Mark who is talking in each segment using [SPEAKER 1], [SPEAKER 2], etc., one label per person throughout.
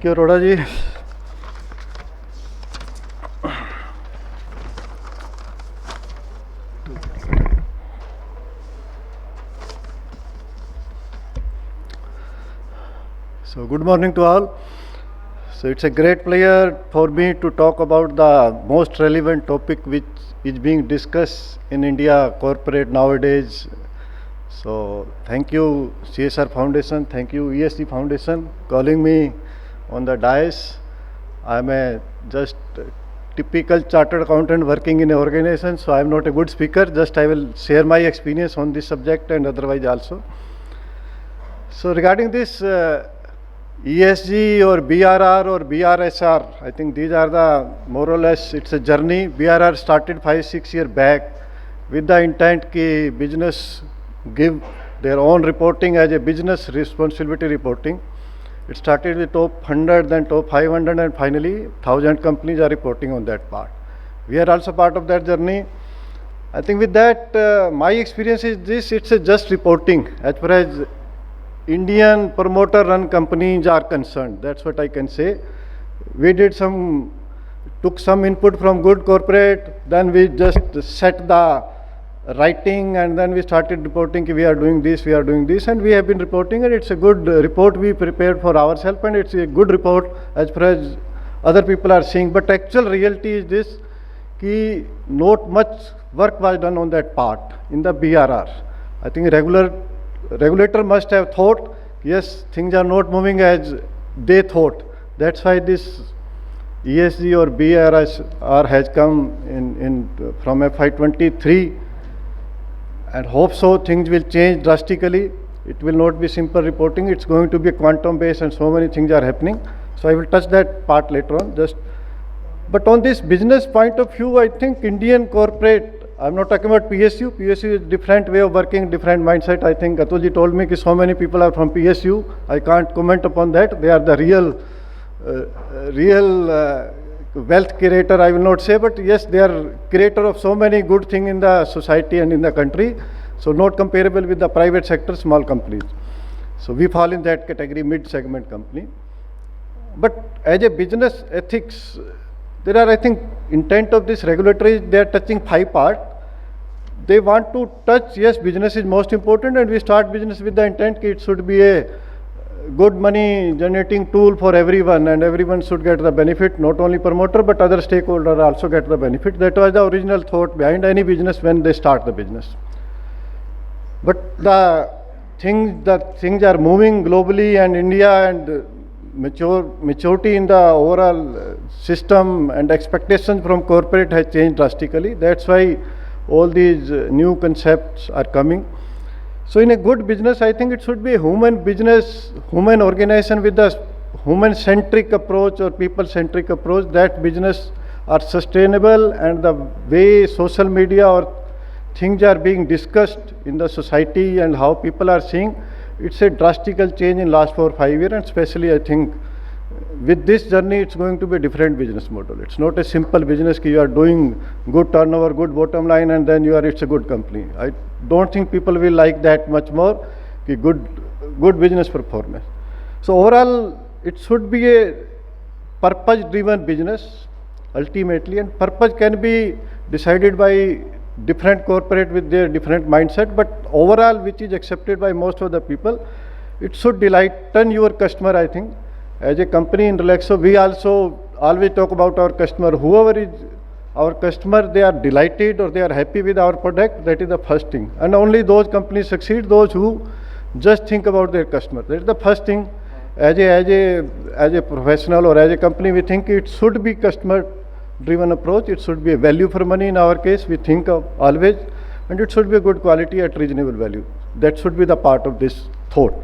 [SPEAKER 1] Thank you, Rodaji. So, good morning to all. So, it's a great pleasure for me to talk about the most relevant topic which is being discussed in India corporate nowadays. So, thank you CSR Foundation, thank you ESG Foundation calling me on the dais. I'm a just typical chartered accountant working in an organization, so I'm not a good speaker. Just I will share my experience on this subject and otherwise also. So, regarding this ESG or BRR or BRSR, I think these are the more or less it's a journey. BRR started 5-6 years back with the intent कि business give their own reporting as a business responsibility reporting. It started with top 100, then top 500, and finally 1,000 companies are reporting on that part. We are also part of that journey. I think with that, my experience is this: it's a just reporting as far as Indian promoter-run companies are concerned. That's what I can say. We took some input from good corporate, then we just set the writing, and then we started reporting we are doing this, and we have been reporting, and it's a good report we prepared for ourselves, and it's a good report as far as other people are seeing. But actual reality is this, कि not much work was done on that part in the BRR. I think regulator must have thought, yes, things are not moving as they thought. That's why this ESG or BRR has come in from FY23, and hope so things will change drastically. It will not be simple reporting, it's going to be quantum based, and so many things are happening. So I will touch that part later on. But on this business point of view, I think Indian corporate, I'm not talking about PSU. PSU is different way of working, different mindset. I think Atulji told me that so many people are from PSU. I can't comment upon that. They are the real wealth creator, I will not say, but yes, they are creator of so many good things in the society and in the country. So not comparable with the private sector, small companies. So we fall in that category, mid-segment company. But as a business ethics, there are, I think, intent of this regulatory, they are touching 5 parts. They want to touch, yes, business is most important, and we start business with the intent that it should be a good money generating tool for everyone, and everyone should get the benefit, not only promoter but other stakeholders also get the benefit. That was the original thought behind any business when they start the business. But the things are moving globally, and India and maturity in the overall system and expectations from corporate has changed drastically. That's why all these new concepts are coming. So in a good business, I think it should be a human business, human organization with a human-centric approach or people-centric approach. That business are sustainable, and the way social media or things are being discussed in the society and how people are seeing, it's a drastical change in last 4 or 5 years, and especially I think with this journey it's going to be a different business model. It's not a simple business that you are doing good turnover, good bottom line, and then it's a good company. I don't think people will like that much more, good business performance. So overall it should be a purpose driven business ultimately, and purpose can be decided by different corporate with their different mindset, but overall which is accepted by most of the people, it should delighten your customer. I think as a company in Relaxo, we also always talk about our customer. Whoever is our customer, they are delighted or they are happy with our product. That is the first thing, and only those companies succeed those who just think about their customer. That is the first thing. As a professional or as a company, we think it should be customer driven approach. It should be a value for money in our case, we think of always, and it should be a good quality at reasonable value. That should be the part of this thought.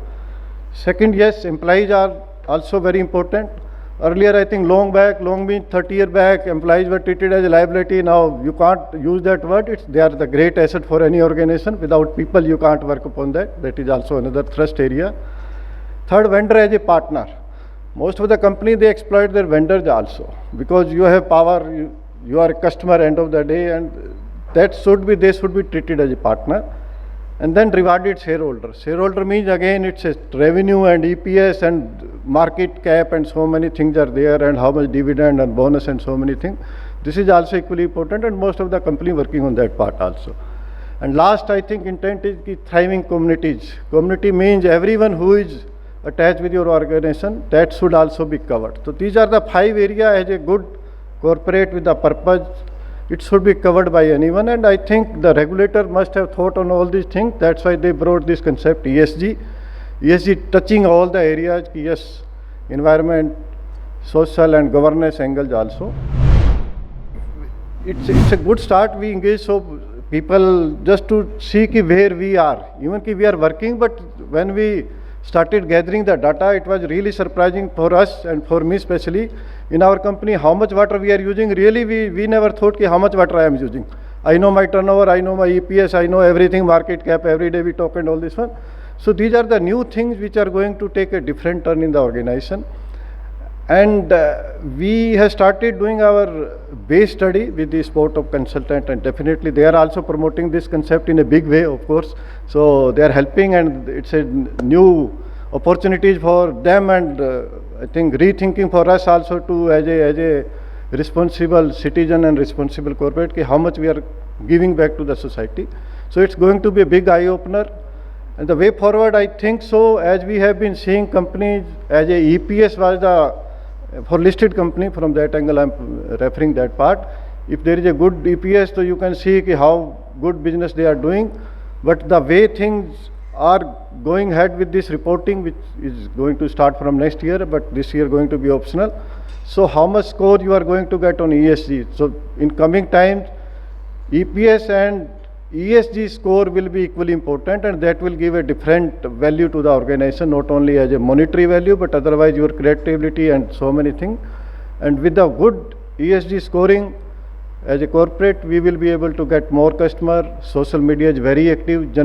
[SPEAKER 1] Second, yes, employees are also very important. Earlier, I think long means 30 years back, employees were treated as a liability. Now you can't use that word. They are the great asset for any organization. Without people, you can't work upon that. That is also another thrust area. Third, vendor as a partner. Most of the company, they exploit their vendors also, because you have power, you are a customer end of the day, and they should be treated as a partner. and then rewarded shareholders. Shareholder means again it's a revenue and EPS and market cap and so many things are there, and how much dividend and bonus and so many things. This is also equally important, and most of the company working on that part also. And last, I think intent is ki thriving communities. Community means everyone who is attached with your organization, that should also be covered. So these are the 5 areas as a good corporate with a purpose. It should be covered by anyone, and I think the regulator must have thought on all these things. That's why they brought this concept ESG. ESG touching all the areas, yes, environment, social and governance angles also. It's a good start. We engage so people just to see ki where we are. Even ki we are working, but when we started gathering the data, it was really surprising for us and for me especially in our company how much water we are using. Really, we never thought ki how much water I am using. I know my turnover, I know my EPS, I know everything, market cap, every day we talk and all this one. So these are the new things which are going to take a different turn in the organization. And we have started doing our base study with the support of consultant, and definitely they are also promoting this concept in a big way, of course. So they are helping, and it's a new opportunities for them, and I think rethinking for us also to as a responsible citizen and responsible corporate, ki how much we are giving back to the society. So it's going to be a big eye opener. And the way forward, I think so, as we have been seeing companies as a EPS was the for listed company, from that angle I'm referring that part. If there is a good EPS, so you can see ki how good business they are doing. But the way things are going ahead with this reporting, which is going to start from next year, but this year going to be optional. So how much score you are going to get on ESG? So in coming times, EPS and ESG score will be equally important, and that will give a different value to the organization, not only as a monetary value, but otherwise your credibility and so many things. And with the good ESG scoring, as a corporate, we will be able to get more customer. Social media is very active.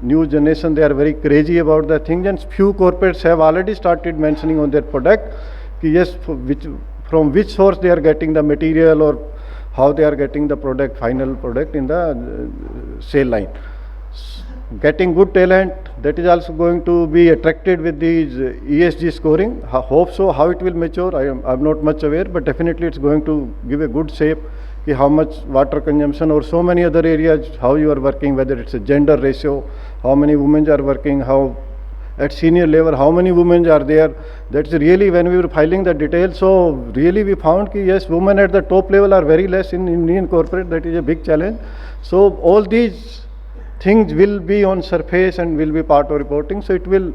[SPEAKER 1] New generation, they are very crazy about the things, and few corporates have already started mentioning on their product, yes, from which source they are getting the material or how they are getting the product, final product in the sale line. Getting good talent, that is also going to be attracted with these ESG scoring. Hope so. How it will mature, I'm not much aware, but definitely it's going to give a good shape ki how much water consumption or so many other areas, how you are working, whether it's a gender ratio, how many women are working, how at senior level, how many women are there. That's really when we were filing the details. So really we found ki yes, women at the top level are very less in Indian corporate. That is a big challenge. So all these things will be on surface and will be part of reporting. So it will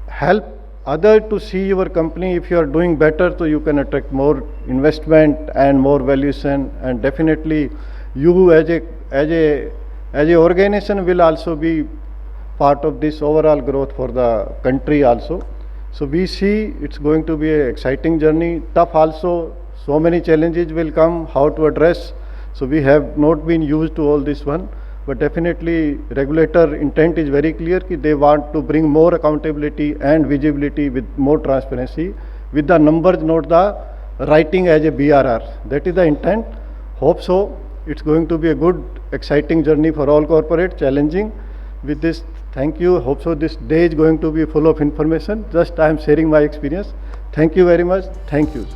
[SPEAKER 1] help other to see your company. If you are doing better, so you can attract more investment and more valuation, and definitely you as a organization will also be part of this overall growth for the country also. So we see it's going to be an exciting journey, tough also, so many challenges will come, how to address. So we have not been used to all this one, but definitely regulator intent is very clear ki they want to bring more accountability and visibility with more transparency, with the numbers, not the writing as a BRR. That is the intent. Hope so. It's going to be a good, exciting journey for all corporate, challenging. With this, thank you. Hope so this day is going to be full of information. Just I am sharing my experience. Thank you very much. Thank you.